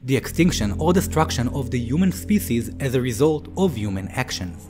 the extinction or destruction of the human species as a result of human actions.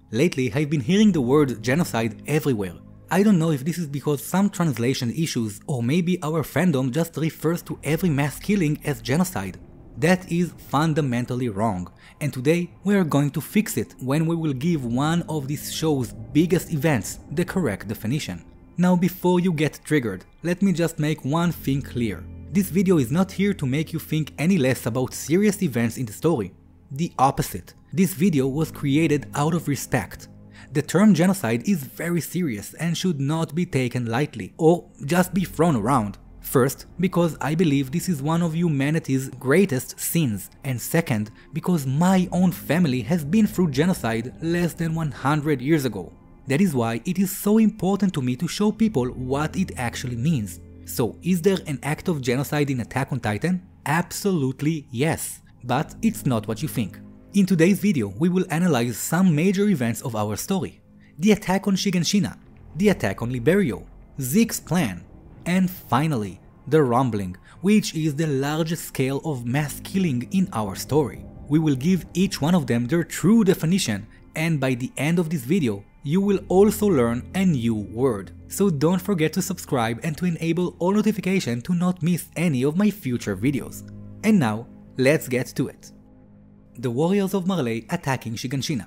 Lately, I've been hearing the word genocide everywhere. I don't know if this is because some translation issues, or maybe our fandom just refers to every mass killing as genocide. That is fundamentally wrong, and today we are going to fix it when we will give one of this show's biggest events the correct definition. Now, before you get triggered, let me just make one thing clear. This video is not here to make you think any less about serious events in the story. The opposite. This video was created out of respect. The term genocide is very serious and should not be taken lightly, or just be thrown around. First, because I believe this is one of humanity's greatest sins, and second, because my own family has been through genocide less than 100 years ago. That is why it is so important to me to show people what it actually means. So, is there an act of genocide in Attack on Titan? Absolutely yes, but it's not what you think. In today's video, we will analyze some major events of our story. The attack on Shiganshina, the attack on Liberio, Zeke's plan, and finally, the Rumbling, which is the largest scale of mass killing in our story. We will give each one of them their true definition, and by the end of this video, you will also learn a new word. So don't forget to subscribe and to enable all notifications to not miss any of my future videos. And now, let's get to it. The warriors of Marley attacking Shiganshina.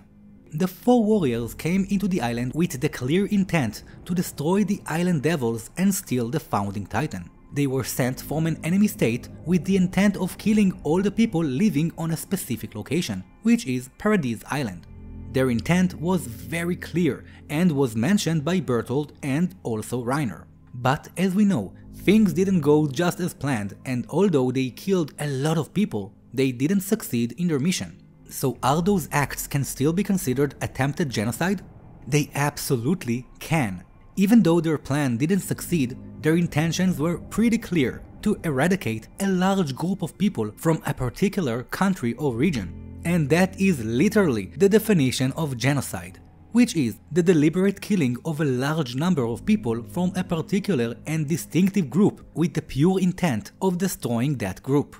The 4 warriors came into the island with the clear intent to destroy the island devils and steal the founding titan. They were sent from an enemy state with the intent of killing all the people living on a specific location, which is Paradise Island. Their intent was very clear and was mentioned by Bertolt and also Reiner. But as we know, things didn't go just as planned, and although they killed a lot of people, they didn't succeed in their mission. So are those acts can still be considered attempted genocide? They absolutely can. Even though their plan didn't succeed, their intentions were pretty clear: to eradicate a large group of people from a particular country or region. And that is literally the definition of genocide, which is the deliberate killing of a large number of people from a particular and distinctive group with the pure intent of destroying that group.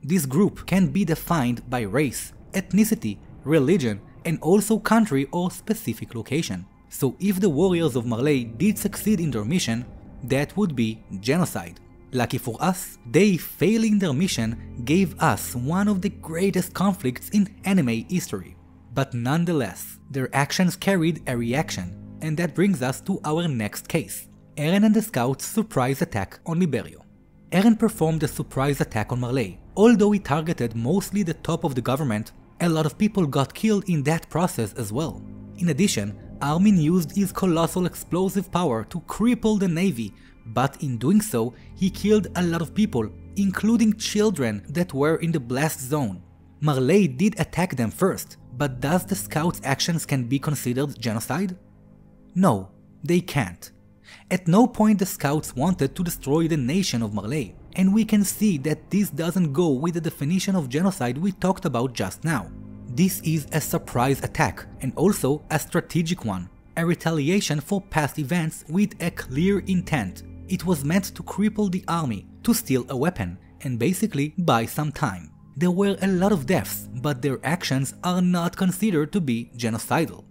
This group can be defined by race, ethnicity, religion, and also country or specific location. So if the warriors of Marley did succeed in their mission, that would be genocide. Lucky for us, they failing their mission gave us one of the greatest conflicts in anime history. But nonetheless, their actions carried a reaction, and that brings us to our next case. Eren and the scouts' surprise attack on Liberio. Eren performed a surprise attack on Marley. Although he targeted mostly the top of the government, a lot of people got killed in that process as well. In addition, Armin used his colossal explosive power to cripple the navy, but in doing so, he killed a lot of people, including children that were in the blast zone. Marley did attack them first, but does the scouts' actions can be considered genocide? No, they can't. At no point the scouts wanted to destroy the nation of Marley, and we can see that this doesn't go with the definition of genocide we talked about just now. This is a surprise attack, and also a strategic one, a retaliation for past events with a clear intent. It was meant to cripple the army, to steal a weapon, and basically buy some time. There were a lot of deaths, but their actions are not considered to be genocidal.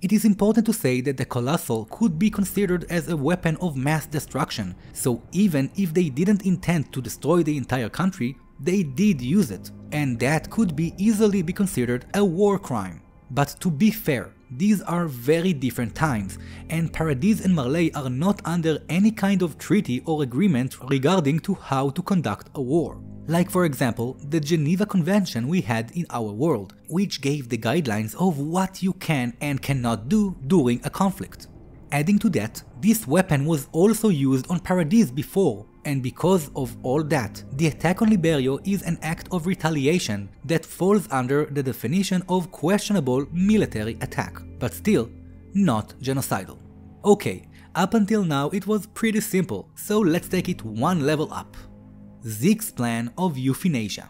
It is important to say that the Colossal could be considered as a weapon of mass destruction, so even if they didn't intend to destroy the entire country, they did use it, and that could be easily be considered a war crime. But to be fair, these are very different times, and Paradise and Marley are not under any kind of treaty or agreement regarding to how to conduct a war. Like for example, the Geneva Convention we had in our world, which gave the guidelines of what you can and cannot do during a conflict. Adding to that, this weapon was also used on Paradise before, and because of all that, the attack on Liberio is an act of retaliation that falls under the definition of questionable military attack, but still not genocidal. Okay, up until now it was pretty simple, so let's take it one level up. Zeke's plan of euthanasia.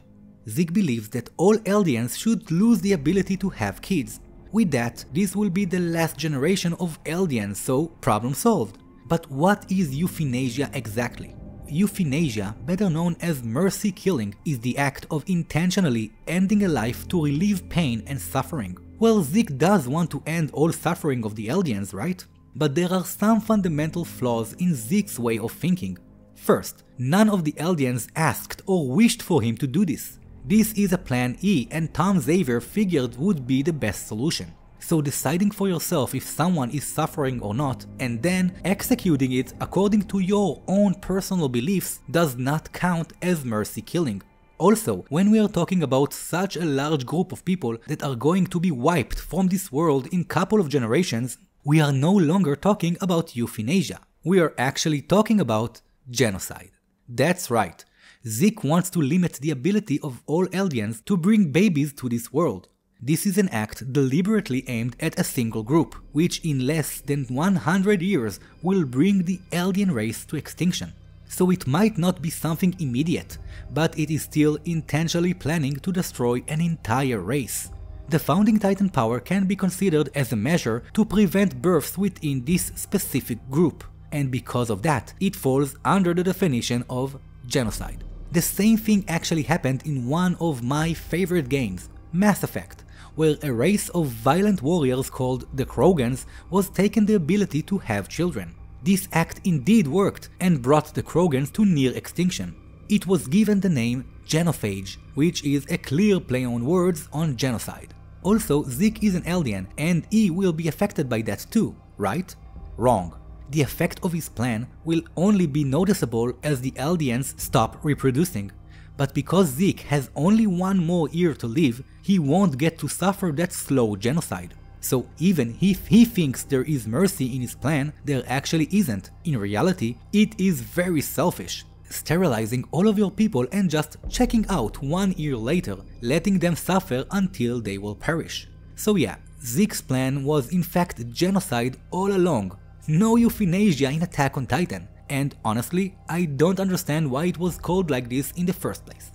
Zeke believes that all Eldians should lose the ability to have kids. With that, this will be the last generation of Eldians, so problem solved. But what is euthanasia exactly? euthanasia, better known as mercy killing, is the act of intentionally ending a life to relieve pain and suffering. Well, Zeke does want to end all suffering of the Eldians, right? But there are some fundamental flaws in Zeke's way of thinking. First, none of the Eldians asked or wished for him to do this. This is a plan E and Tom Xavier figured would be the best solution. So deciding for yourself if someone is suffering or not, and then executing it according to your own personal beliefs does not count as mercy killing. Also, when we are talking about such a large group of people that are going to be wiped from this world in a couple of generations, we are no longer talking about euthanasia. We are actually talking about genocide. That's right. Zeke wants to limit the ability of all Eldians to bring babies to this world. This is an act deliberately aimed at a single group, which in less than 100 years will bring the Eldian race to extinction. So it might not be something immediate, but it is still intentionally planning to destroy an entire race. The founding Titan power can be considered as a measure to prevent births within this specific group, and because of that, it falls under the definition of genocide. The same thing actually happened in one of my favorite games, Mass Effect, where a race of violent warriors called the Krogans was taken the ability to have children. This act indeed worked and brought the Krogans to near extinction. It was given the name Genophage, which is a clear play on words on genocide. Also, Zeke is an Eldian and he will be affected by that too, right? Wrong. The effect of his plan will only be noticeable as the Eldians stop reproducing. But because Zeke has only one more year to live, he won't get to suffer that slow genocide. So even if he thinks there is mercy in his plan, there actually isn't. In reality, it is very selfish. Sterilizing all of your people and just checking out 1 year later, letting them suffer until they will perish. So yeah, Zeke's plan was in fact genocide all along. No euthanasia in Attack on Titan. And honestly, I don't understand why it was called like this in the first place.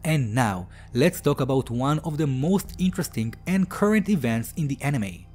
And now, let's talk about one of the most interesting and current events in the anime.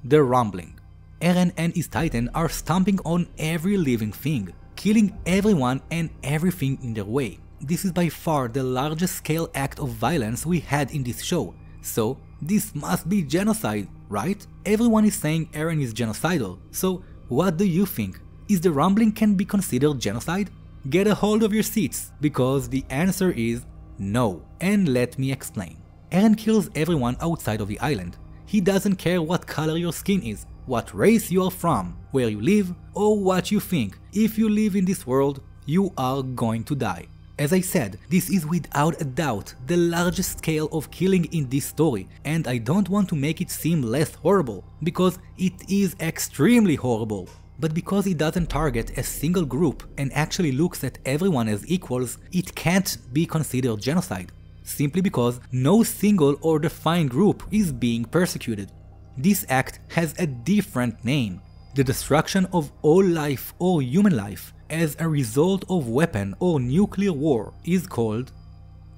The rumbling. Eren and his Titan are stomping on every living thing, killing everyone and everything in their way. This is by far the largest scale act of violence we had in this show, so this must be genocide, right? Everyone is saying Eren is genocidal, so what do you think? Is the rumbling can be considered genocide? Get a hold of your seats, because the answer is no, and let me explain. Eren kills everyone outside of the island. He doesn't care what color your skin is, what race you are from, where you live, or what you think. If you live in this world, you are going to die. As I said, this is without a doubt the largest scale of killing in this story, and I don't want to make it seem less horrible, because it is extremely horrible. But because it doesn't target a single group and actually looks at everyone as equals, it can't be considered genocide, simply because no single or defined group is being persecuted. This act has a different name: the destruction of all life or human life as a result of weapon or nuclear war is called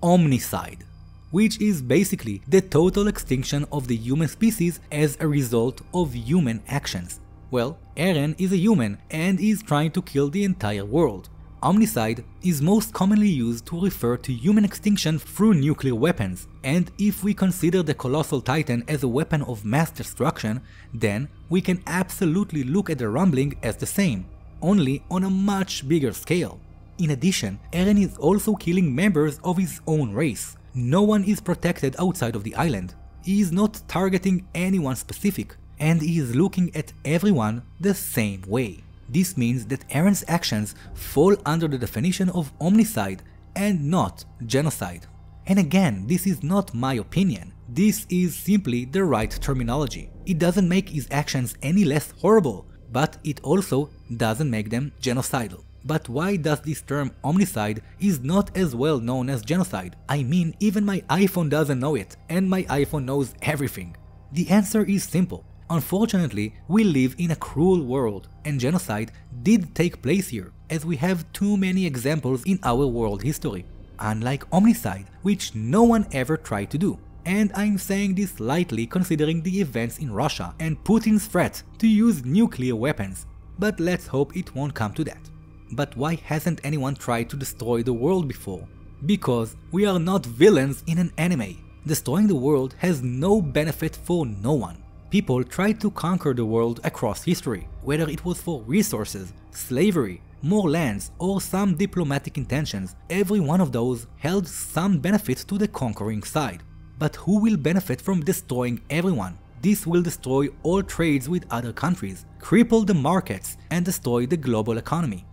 OMNICIDE, which is basically the total extinction of the human species as a result of human actions. Well, Eren is a human and is trying to kill the entire world. Omnicide is most commonly used to refer to human extinction through nuclear weapons, and if we consider the Colossal Titan as a weapon of mass destruction, then we can absolutely look at the rumbling as the same, only on a much bigger scale. In addition, Eren is also killing members of his own race. No one is protected outside of the island. He is not targeting anyone specific, and he is looking at everyone the same way. This means that Eren's actions fall under the definition of omnicide and not genocide. And again, this is not my opinion. This is simply the right terminology. It doesn't make his actions any less horrible, but it also doesn't make them genocidal. But why does this term omnicide is not as well known as genocide? I mean, even my iPhone doesn't know it, and my iPhone knows everything. The answer is simple. Unfortunately, we live in a cruel world, and genocide did take place here, as we have too many examples in our world history, unlike omnicide, which no one ever tried to do. And I'm saying this lightly considering the events in Russia and Putin's threat to use nuclear weapons, but let's hope it won't come to that. But why hasn't anyone tried to destroy the world before? Because we are not villains in an anime. Destroying the world has no benefit for no one. People tried to conquer the world across history, whether it was for resources, slavery, more lands, or some diplomatic intentions. Every one of those held some benefit to the conquering side. But who will benefit from destroying everyone? This will destroy all trades with other countries, cripple the markets, and destroy the global economy.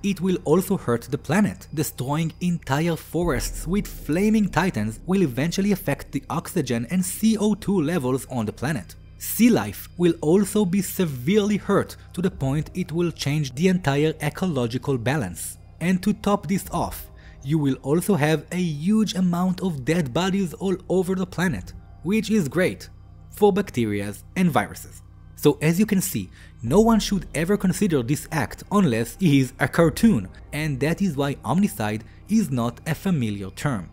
It will also hurt the planet. Destroying entire forests with flaming titans will eventually affect the oxygen and CO2 levels on the planet. Sea life will also be severely hurt to the point it will change the entire ecological balance. And to top this off, you will also have a huge amount of dead bodies all over the planet, which is great for bacteria and viruses. So as you can see, no one should ever consider this act unless he is a cartoon, and that is why omnicide is not a familiar term.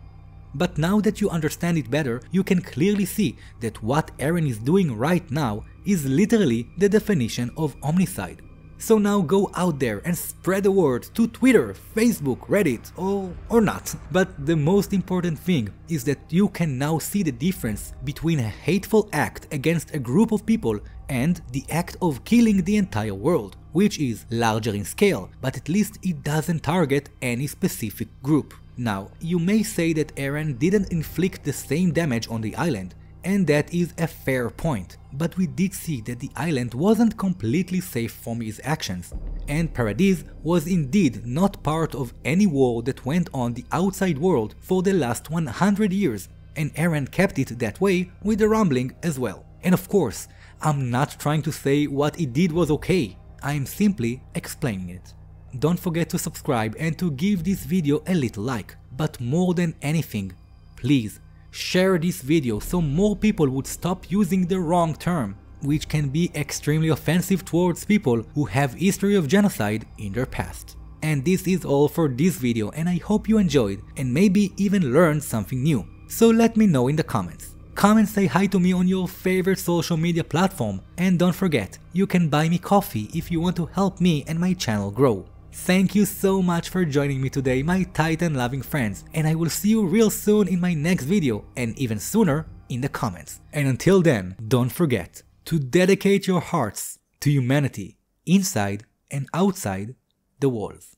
But now that you understand it better, you can clearly see that what Eren is doing right now is literally the definition of omnicide. So now go out there and spread the word to Twitter, Facebook, Reddit, or not. But the most important thing is that you can now see the difference between a hateful act against a group of people and the act of killing the entire world, which is larger in scale, but at least it doesn't target any specific group. Now, you may say that Eren didn't inflict the same damage on the island, and that is a fair point, but we did see that the island wasn't completely safe from his actions, and Paradise was indeed not part of any war that went on the outside world for the last 100 years, and Eren kept it that way with the rumbling as well. And of course, I'm not trying to say what he did was okay, I'm simply explaining it. Don't forget to subscribe and to give this video a little like, but more than anything, please share this video so more people would stop using the wrong term, which can be extremely offensive towards people who have history of genocide in their past. And this is all for this video, and I hope you enjoyed and maybe even learned something new. So let me know in the comments. Come and say hi to me on your favorite social media platform, and don't forget, you can buy me coffee if you want to help me and my channel grow. Thank you so much for joining me today, my Titan loving friends, and I will see you real soon in my next video, and even sooner in the comments. And until then, don't forget to dedicate your hearts to humanity, inside and outside the walls.